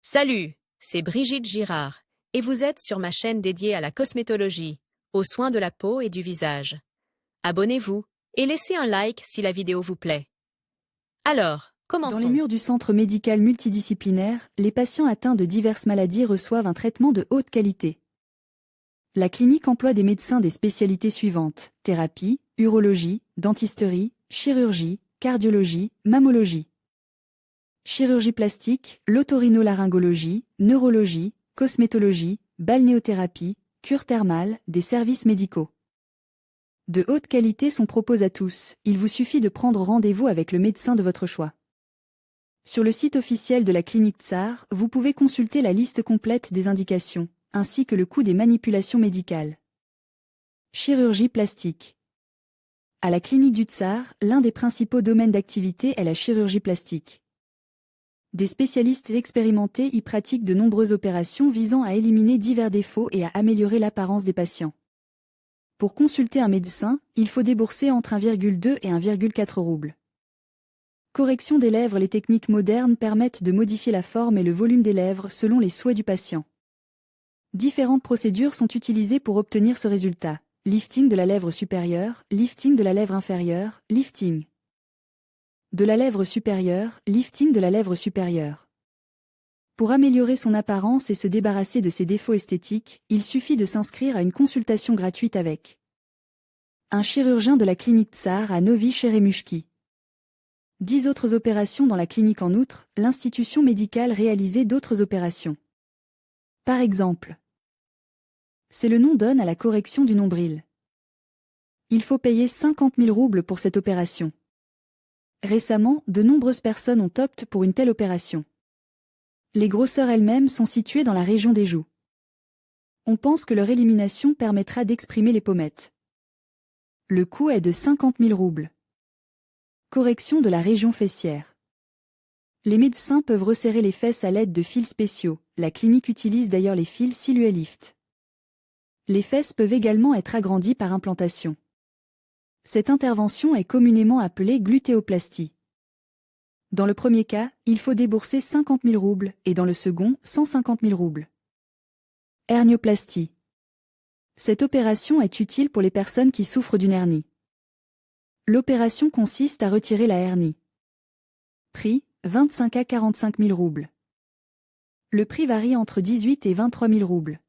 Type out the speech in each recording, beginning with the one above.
Salut, c'est Brigitte Girard, et vous êtes sur ma chaîne dédiée à la cosmétologie, aux soins de la peau et du visage. Abonnez-vous et laissez un like si la vidéo vous plaît. Alors, Dans les commençons. murs du centre médical multidisciplinaire, les patients atteints de diverses maladies reçoivent un traitement de haute qualité. La clinique emploie des médecins des spécialités suivantes: thérapie, urologie, dentisterie, chirurgie, cardiologie, mammologie. Chirurgie plastique, l'otorhinolaryngologie, neurologie, cosmétologie, balnéothérapie, cure thermale, des services médicaux. De haute qualité sont proposés à tous, il vous suffit de prendre rendez-vous avec le médecin de votre choix. Sur le site officiel de la clinique Tsar, vous pouvez consulter la liste complète des indications, ainsi que le coût des manipulations médicales. Chirurgie plastique. À la clinique du Tsar, l'un des principaux domaines d'activité est la chirurgie plastique. Des spécialistes expérimentés y pratiquent de nombreuses opérations visant à éliminer divers défauts et à améliorer l'apparence des patients. Pour consulter un médecin, il faut débourser entre 1,2 et 1,4 roubles. Correction des lèvres. Les techniques modernes permettent de modifier la forme et le volume des lèvres selon les souhaits du patient. Différentes procédures sont utilisées pour obtenir ce résultat: lifting de la lèvre supérieure, lifting de la lèvre inférieure, lifting de la lèvre supérieure, lifting de la lèvre supérieure. Pour améliorer son apparence et se débarrasser de ses défauts esthétiques, il suffit de s'inscrire à une consultation gratuite avec un chirurgien de la clinique Tsar à Novi Cheremushki. 10 autres opérations dans la clinique. En outre, l'institution médicale réalisait d'autres opérations. Par exemple, c'est le nom donne à la correction du nombril. Il faut payer 50 000 roubles pour cette opération. Récemment, de nombreuses personnes ont opté pour une telle opération. Les grosseurs elles-mêmes sont situées dans la région des joues. On pense que leur élimination permettra d'exprimer les pommettes. Le coût est de 50 000 roubles. Correction de la région fessière. Les médecins peuvent resserrer les fesses à l'aide de fils spéciaux. La clinique utilise d'ailleurs les fils Siluelift. Les fesses peuvent également être agrandies par implantation. Cette intervention est communément appelée glutéoplastie. Dans le premier cas, il faut débourser 50 000 roubles et dans le second, 150 000 roubles. Hernioplastie. Cette opération est utile pour les personnes qui souffrent d'une hernie. L'opération consiste à retirer la hernie. Prix, 25 à 45 000 roubles. Le prix varie entre 18 et 23 000 roubles.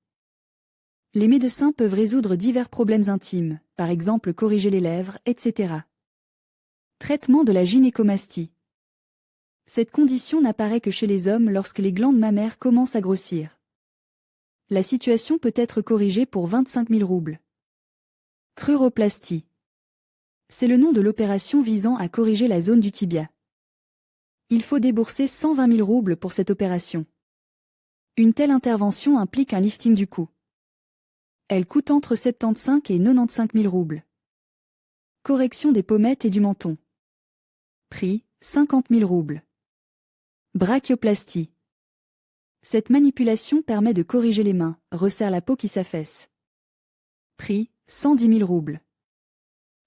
Les médecins peuvent résoudre divers problèmes intimes, par exemple corriger les lèvres, etc. Traitement de la gynécomastie. Cette condition n'apparaît que chez les hommes lorsque les glandes mammaires commencent à grossir. La situation peut être corrigée pour 25 000 roubles. Cruroplastie. C'est le nom de l'opération visant à corriger la zone du tibia. Il faut débourser 120 000 roubles pour cette opération. Une telle intervention implique un lifting du cou. Elle coûte entre 75 et 95 000 roubles. Correction des pommettes et du menton. Prix, 50 000 roubles. Brachioplastie. Cette manipulation permet de corriger les mains, resserre la peau qui s'affaisse. Prix, 110 000 roubles.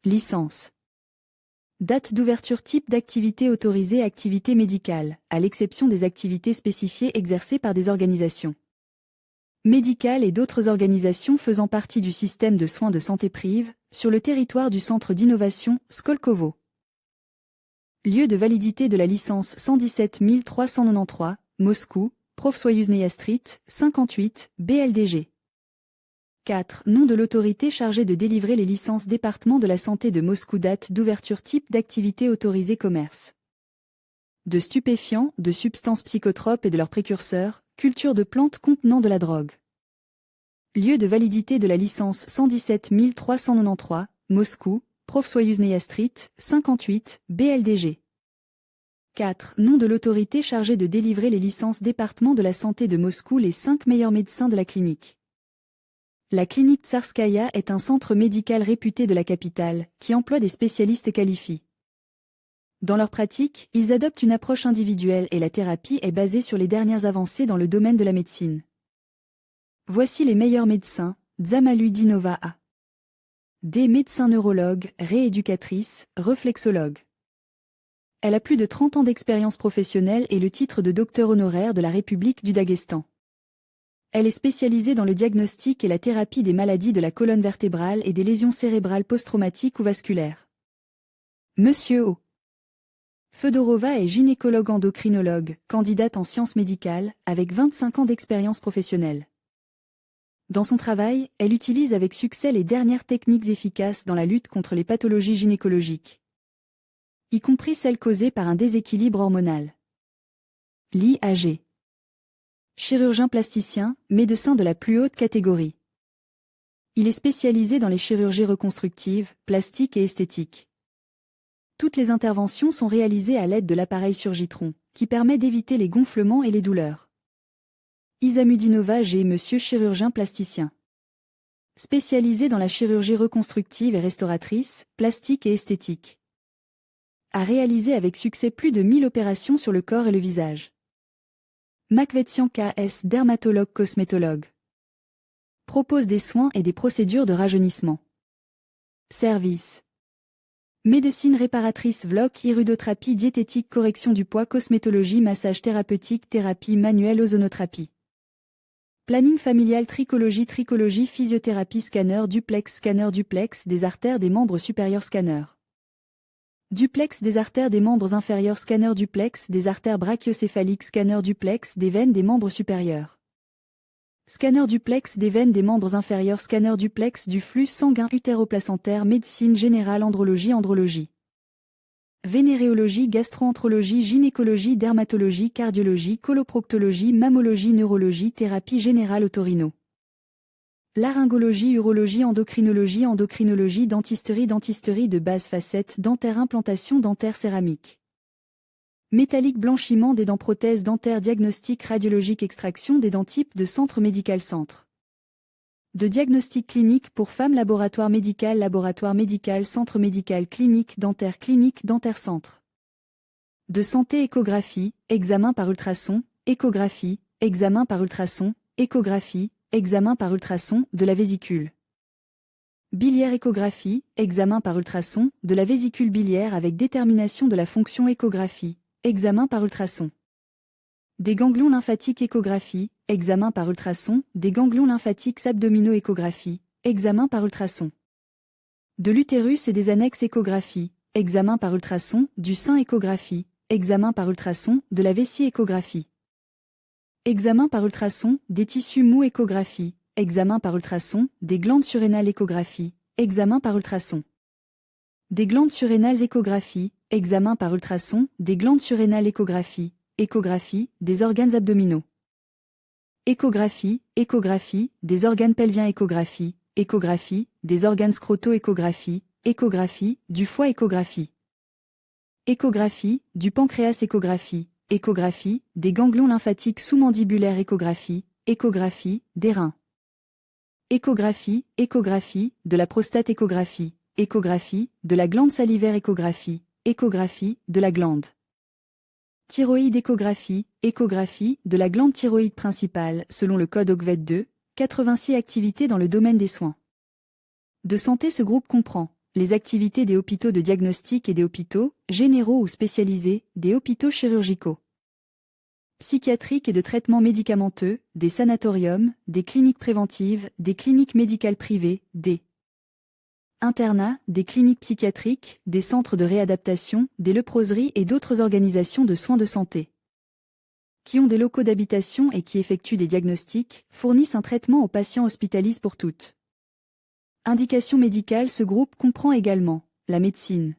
Licence. Date d'ouverture. Type d'activité autorisée. Activité médicale, à l'exception des activités spécifiées exercées par des organisations médicales et d'autres organisations faisant partie du système de soins de santé prive, sur le territoire du centre d'innovation Skolkovo. Lieu de validité de la licence 117 393, Moscou, Profsoyuzhnaya Street, 58, BLDG. 4. Nom de l'autorité chargée de délivrer les licences. Département de la santé de Moscou. Date d'ouverture. Type d'activité autorisée. Commerce de stupéfiants, de substances psychotropes et de leurs précurseurs, culture de plantes contenant de la drogue. Lieu de validité de la licence 117 393, Moscou, Profsoyuzhnaya Street, 58, BLDG. 4. Nom de l'autorité chargée de délivrer les licences. Département de la santé de Moscou. Les 5 meilleurs médecins de la clinique. La clinique Tsarskaya est un centre médical réputé de la capitale, qui emploie des spécialistes qualifiés. Dans leur pratique, ils adoptent une approche individuelle et la thérapie est basée sur les dernières avancées dans le domaine de la médecine. Voici les meilleurs médecins. Dzamaludinova A. Des médecins neurologues, rééducatrices, réflexologues. Elle a plus de 30 ans d'expérience professionnelle et le titre de docteur honoraire de la République du Daghestan. Elle est spécialisée dans le diagnostic et la thérapie des maladies de la colonne vertébrale et des lésions cérébrales post-traumatiques ou vasculaires. Monsieur O. Fedorova est gynécologue endocrinologue, candidate en sciences médicales, avec 25 ans d'expérience professionnelle. Dans son travail, elle utilise avec succès les dernières techniques efficaces dans la lutte contre les pathologies gynécologiques, y compris celles causées par un déséquilibre hormonal. L'IAG. Chirurgien plasticien, médecin de la plus haute catégorie. Il est spécialisé dans les chirurgies reconstructives, plastiques et esthétiques. Toutes les interventions sont réalisées à l'aide de l'appareil Surgitron, qui permet d'éviter les gonflements et les douleurs. Isamudinova G. Monsieur chirurgien plasticien. Spécialisé dans la chirurgie reconstructive et restauratrice, plastique et esthétique. A réalisé avec succès plus de 1000 opérations sur le corps et le visage. Makvetsian K.S. dermatologue cosmétologue. Propose des soins et des procédures de rajeunissement. Service. Médecine réparatrice VLOC, iridothérapie diététique, correction du poids, cosmétologie, massage thérapeutique, thérapie manuelle, ozonothérapie. Planning familial, tricologie, physiothérapie, scanner duplex des artères des membres supérieurs, scanner. Duplex des artères des membres inférieurs, scanner duplex des artères brachiocéphaliques, scanner duplex des veines des membres supérieurs. Scanner duplex des veines des membres inférieurs, scanner duplex du flux sanguin utéroplacentaire, médecine générale, andrologie. Vénéréologie, gastro-entérologie, gynécologie, dermatologie, cardiologie, coloproctologie, mammologie, neurologie, thérapie générale otorino. Laryngologie, urologie, endocrinologie, dentisterie de base, facette, dentaire, implantation dentaire, céramique. Métallique, blanchiment des dents, prothèses dentaires, diagnostic radiologique, extraction des dents, type de centre médical, centre de diagnostic clinique pour femmes, laboratoire médical, centre médical, clinique dentaire, centre de santé, échographie, examen par ultrason, échographie, examen par ultrason, échographie, examen par ultrason de la vésicule biliaire, échographie, examen par ultrason de la vésicule biliaire avec détermination de la fonction, échographie, examen par ultrason des ganglions lymphatiques, échographie, examen par ultrason des ganglions lymphatiques abdominaux, échographie, examen par ultrason de l'utérus et des annexes, échographie, examen par ultrason du sein, échographie, examen par ultrason de la vessie, échographie, examen par ultrason des tissus mous, échographie, examen par ultrason des glandes surrénales, échographie, examen par ultrason des glandes surrénales, échographie, examen par ultrason des glandes surrénales, échographie, échographie des organes abdominaux. Échographie des organes pelviens, échographie des organes scrotaux, échographie du foie, échographie du pancréas, échographie des ganglions lymphatiques sous-mandibulaires, échographie des reins. Échographie de la prostate, échographie de la glande salivaire, échographie de la glande thyroïde, échographie de la glande thyroïde principale, selon le code OCVET 2, 86 activités dans le domaine des soins de santé. Ce groupe comprend les activités des hôpitaux de diagnostic et des hôpitaux, généraux ou spécialisés, des hôpitaux chirurgicaux, psychiatriques et de traitement médicamenteux, des sanatoriums, des cliniques préventives, des cliniques médicales privées, des internats, des cliniques psychiatriques, des centres de réadaptation, des léproseries et d'autres organisations de soins de santé qui ont des locaux d'habitation et qui effectuent des diagnostics, fournissent un traitement aux patients, hospitalisent pour toutes indications médicales. Ce groupe comprend également la médecine